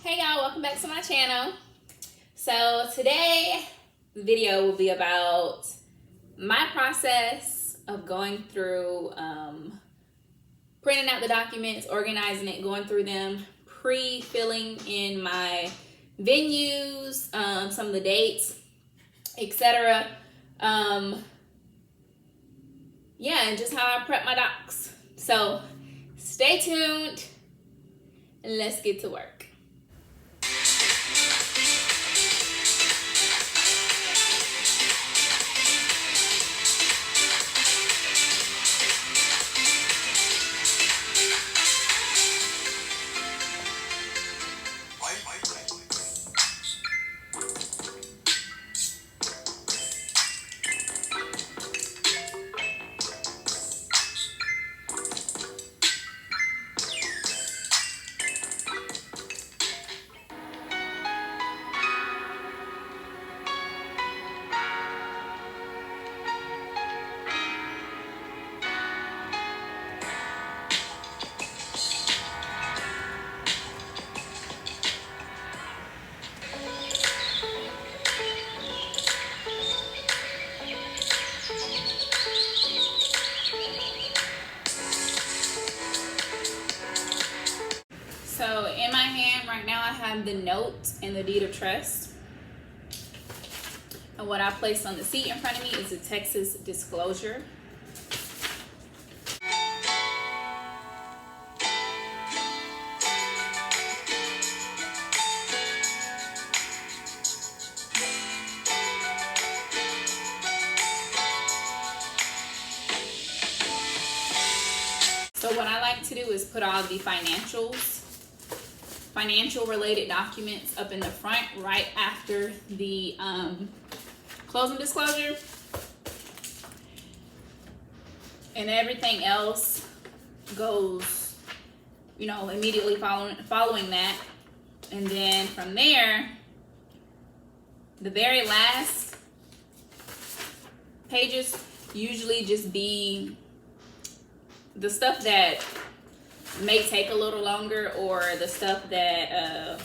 Hey y'all, welcome back to my channel. So today the video will be about my process of going through printing out the documents, organizing it, going through them, pre-filling in my venues, some of the dates, etc. Yeah, and just how I prep my docs. So stay tuned and let's get to work. So in my hand right now I have the note and the deed of trust. And what I placed on the seat in front of me is the Texas disclosure. So what I like to do is put all the financial related documents up in the front right after the closing disclosure, and everything else goes, you know, immediately following that. And then from there, the very last pages usually just be the stuff that may take a little longer, or the stuff that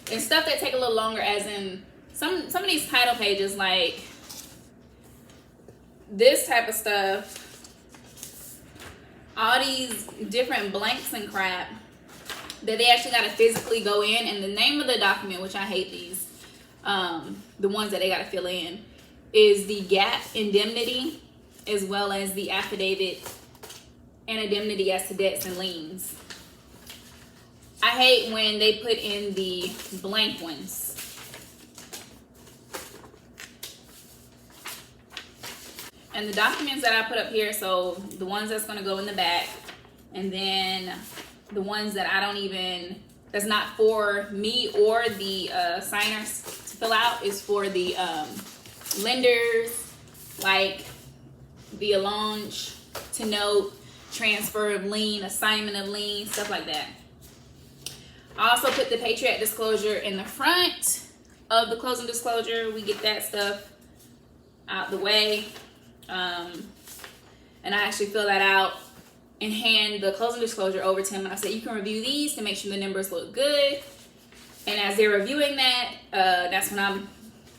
and stuff that take a little longer, as in some of these title pages, like this type of stuff, all these different blanks and crap that they actually got to physically go in, and the name of the document, which I hate these, the ones that they got to fill in, is the gap indemnity, as well as the affidavit and indemnity as to debts and liens. I hate when they put in the blank ones. And the documents that I put up here, so the ones that's gonna go in the back, and then the ones that I don't even, that's not for me or the signers to fill out, is for the lenders, like the allonge to note, transfer of lien, assignment of lien, stuff like that. I also put the Patriot disclosure in the front of the closing disclosure. We get that stuff out the way. And I actually fill that out and hand the closing disclosure over to him. And I said, you can review these to make sure the numbers look good. And as they're reviewing that, that's when I'm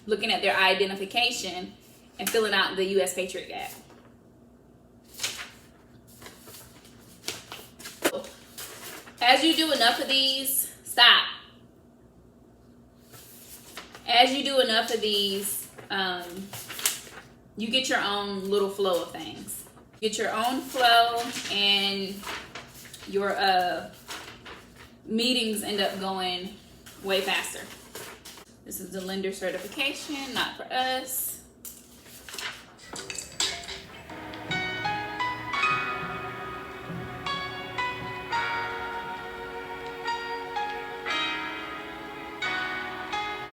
looking at their identification and filling out the U.S. Patriot Act. As you do enough of these, stop. As you do enough of these, you get your own little flow of things. Get your own flow, and your meetings end up going way faster. This is the lender certification, not for us.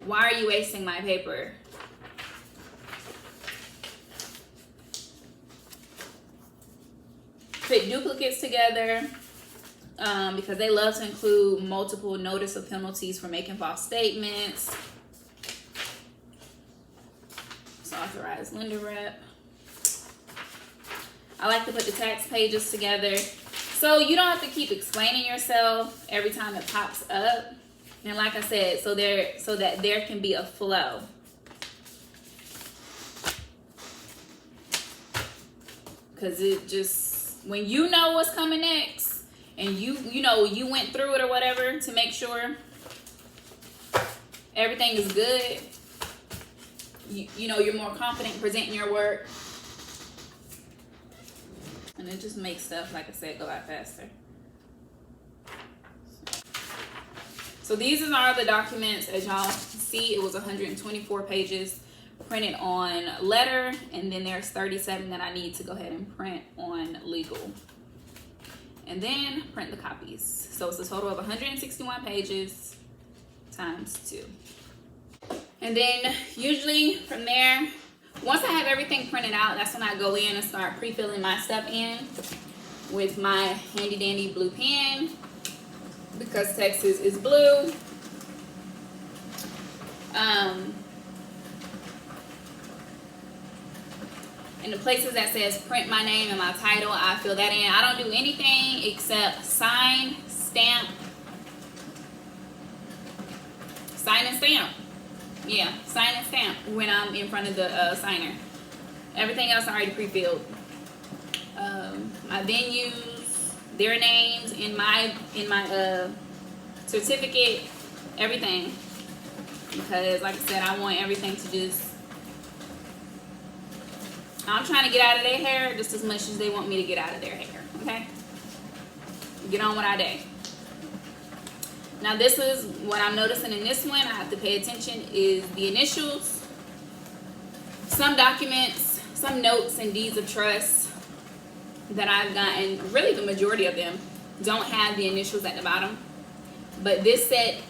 Why are you wasting my paper? Put duplicates together because they love to include multiple notice of penalties for making false statements. It's authorized lender rep. I like to put the tax pages together so you don't have to keep explaining yourself every time it pops up. And like I said, so that there can be a flow. Because it just, when you know what's coming next, and you know you went through it or whatever to make sure everything is good, you know you're more confident presenting your work, and it just makes stuff, like I said, go out faster. So these are the documents. As y'all see, it was 124 pages printed on letter, and then there's 37 that I need to go ahead and print on legal, and then print the copies. So it's a total of 161 pages times 2. And then usually from there, once I have everything printed out, that's when I go in and start pre-filling my stuff in with my handy dandy blue pen, because Texas is blue. In the places that says print my name and my title, I fill that in. I don't do anything except sign, stamp. Sign and stamp. Yeah, sign and stamp when I'm in front of the signer. Everything else I already pre-filled. My venues, their names, in my certificate, everything. Because like I said, I want everything to just, I'm trying to get out of their hair just as much as they want me to get out of their hair, okay? Get on with our day. Now this is what I'm noticing in this one, I have to pay attention, is the initials. Some documents, some notes and deeds of trust that I've gotten, really the majority of them, don't have the initials at the bottom. But this set,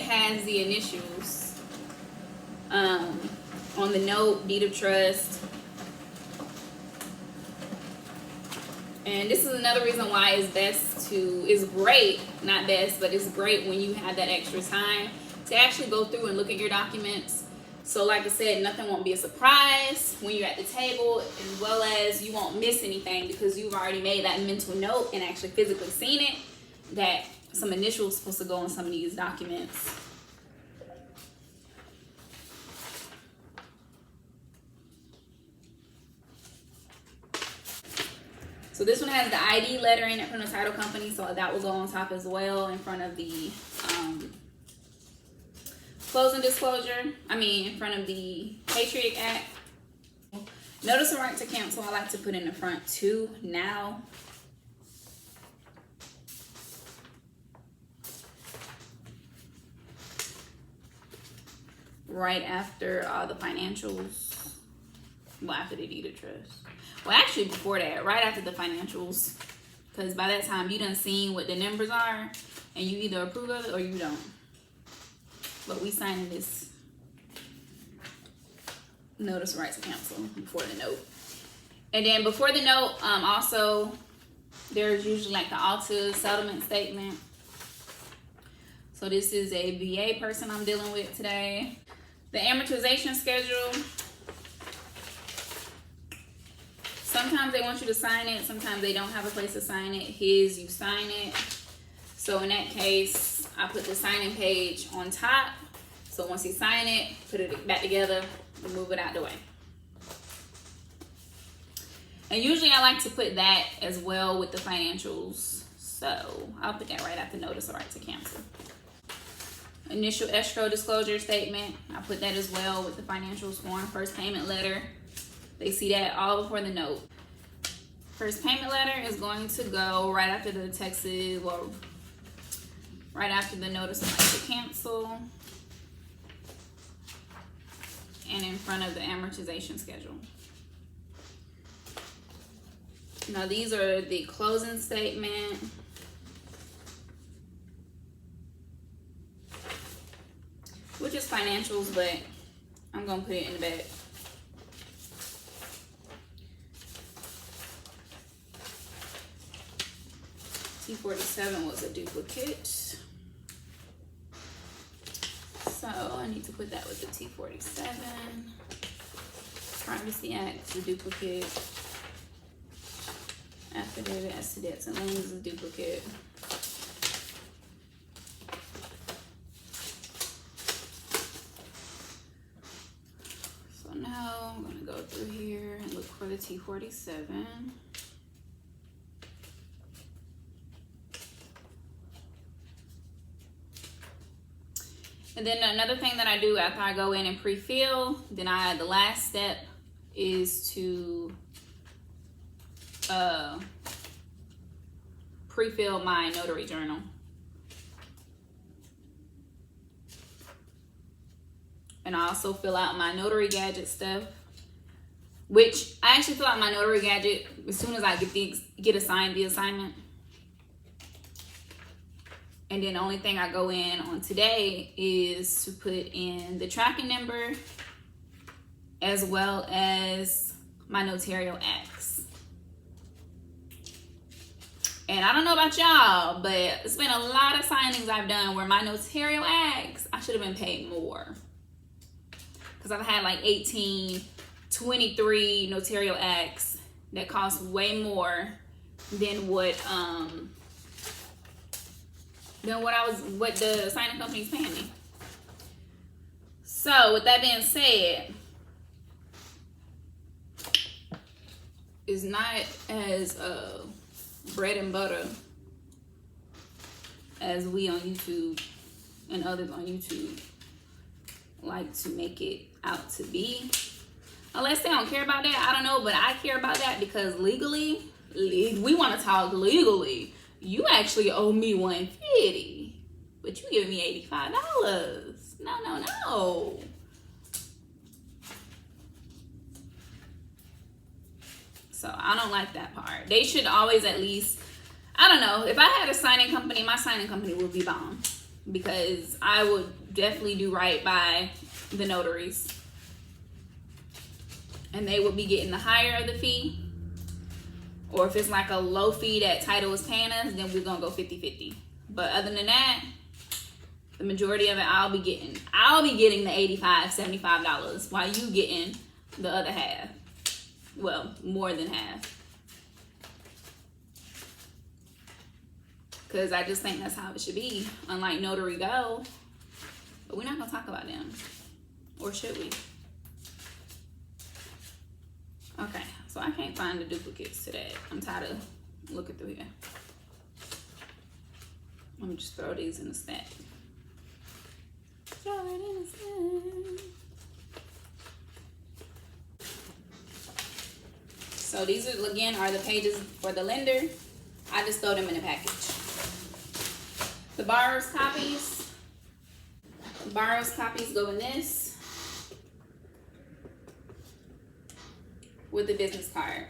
has the initials on the note, deed of trust. And this is another reason why it's great, not best, but it's great when you have that extra time to actually go through and look at your documents. So like I said, nothing won't be a surprise when you're at the table, as well as you won't miss anything because you've already made that mental note and actually physically seen it, that some initials supposed to go on some of these documents. So this one has the ID letter in it from the title company, so that will go on top as well in front of the closing disclosure. In front of the Patriot Act. Notice of right to cancel, I like to put in the front too now. Right after all the financials. Well, after the deed of trust. Well, actually before that, right after the financials. Because by that time, you done seen what the numbers are. And you either approve of it or you don't. But we signing this notice of right to cancel before the note. And then before the note, also, there's usually like the Alta settlement statement. So this is a VA person I'm dealing with today. The amortization schedule. Sometimes they want you to sign it. Sometimes they don't have a place to sign it. His, you sign it. So in that case, I put the signing page on top. So once you sign it, put it back together, and move it out the way. And usually I like to put that as well with the financials. So I'll put that right after notice of right to cancel. Initial escrow disclosure statement. I put that as well with the financials form. First payment letter. They see that all before the note. First payment letter is going to go right after the Texas, well, right after the notice of right to cancel. And in front of the amortization schedule. Now these are the closing statement. Which is financials, but I'm gonna put it in the back. T47 was a duplicate. So I need to put that with the T47. Privacy Act, the duplicate. Affidavit as to debts and liens is duplicate. So now I'm gonna go through here and look for the T-47. And then another thing that I do after I go in and pre-fill, then the last step is to pre-fill my notary journal. And I also fill out my notary gadget stuff, which I actually fill out my notary gadget as soon as I get assigned the assignment. And then the only thing I go in on today is to put in the tracking number as well as my notarial acts. And I don't know about y'all, but it's been a lot of signings I've done where my notarial acts, I should have been paid more. Because I've had like 18, 23 notarial acts that cost way more than what the signing company's paying me. So with that being said, it's not as bread and butter as we on YouTube and others on YouTube like to make it out to be. Unless they don't care about that, I don't know, but I care about that because legally, we want to talk legally. You actually owe me $150, but you give me $85. No. So I don't like that part. They should always at least, I don't know, if I had a signing company, my signing company would be bomb because I would definitely do right by the notaries. And they would be getting the higher of the fee. Or if it's like a low fee that title is paying us, then we're gonna go 50-50. But other than that, the majority of it I'll be getting the $85, $75 while you getting the other half. Well, more than half. Because I just think that's how it should be. Unlike Notary Go. But we're not gonna talk about them. Or should we? Okay, so I can't find the duplicates today. I'm tired of looking through here. Let me just throw these in the stack. Throw it in the stack. So these are, again, are the pages for the lender. I just throw them in a package. The borrower's copies. The borrower's copies go in this. With the business card.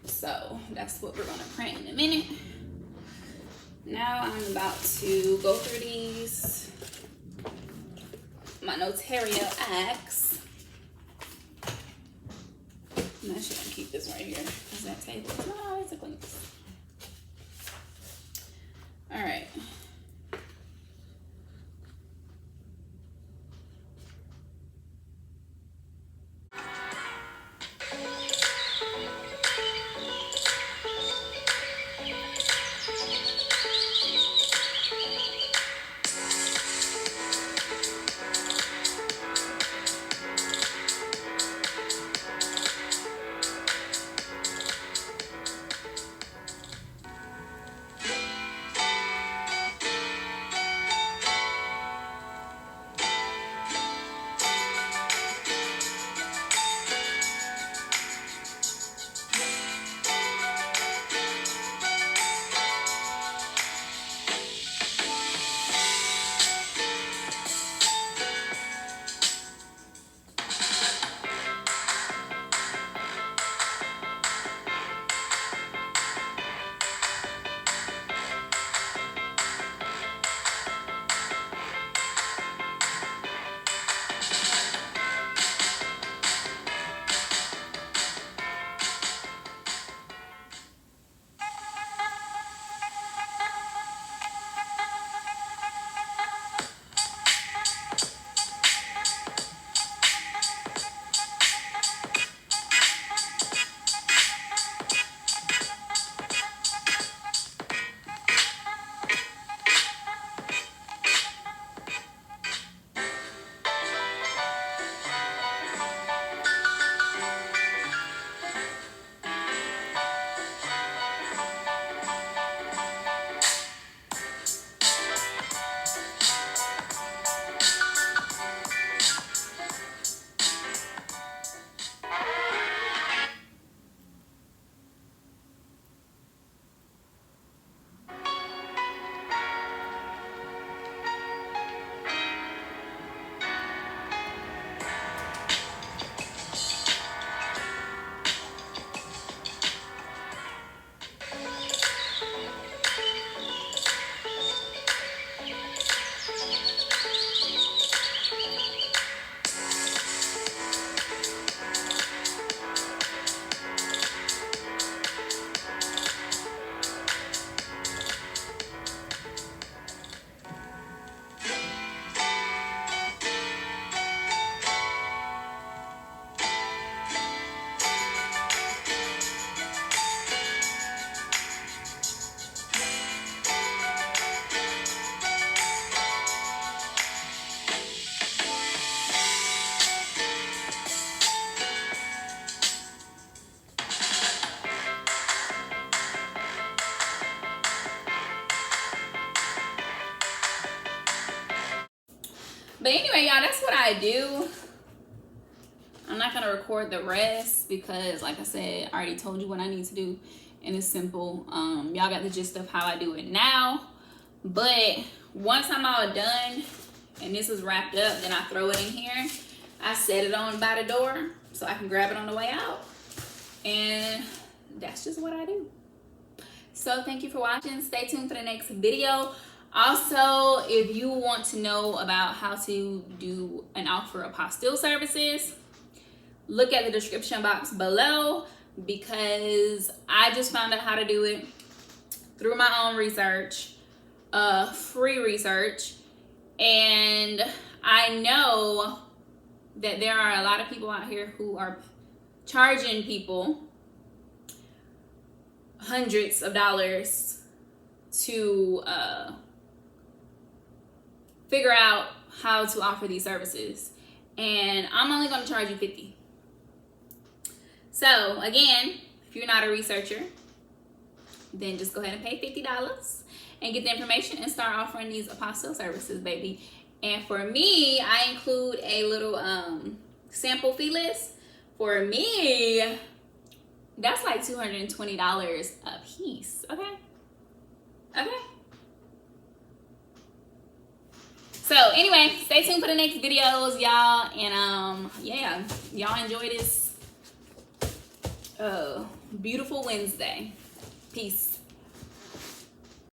So that's what we're gonna print in a minute. Now I'm about to go through these, my notarial acts. I'm actually gonna keep this right here. Is that table? No, it's a clean. All right. But anyway, y'all, that's what I do. I'm not gonna record the rest because, like I said, I already told you what I need to do, and it's simple. Y'all got the gist of how I do it now. But once I'm all done and this is wrapped up, then I throw it in here. I set it on by the door so I can grab it on the way out, and that's just what I do. So thank you for watching. Stay tuned for the next video. Also, if you want to know about how to do an offer apostille services, look at the description box below, because I just found out how to do it through my own research, free research, and I know that there are a lot of people out here who are charging people hundreds of dollars to figure out how to offer these services, and I'm only going to charge you $50. So again, if you're not a researcher, then just go ahead and pay $50 and get the information and start offering these apostille services, baby. And for me, I include a little sample fee list. For me, that's like $220 a piece. Okay. So anyway, stay tuned for the next videos, y'all. And yeah, y'all enjoy this beautiful Wednesday. Peace.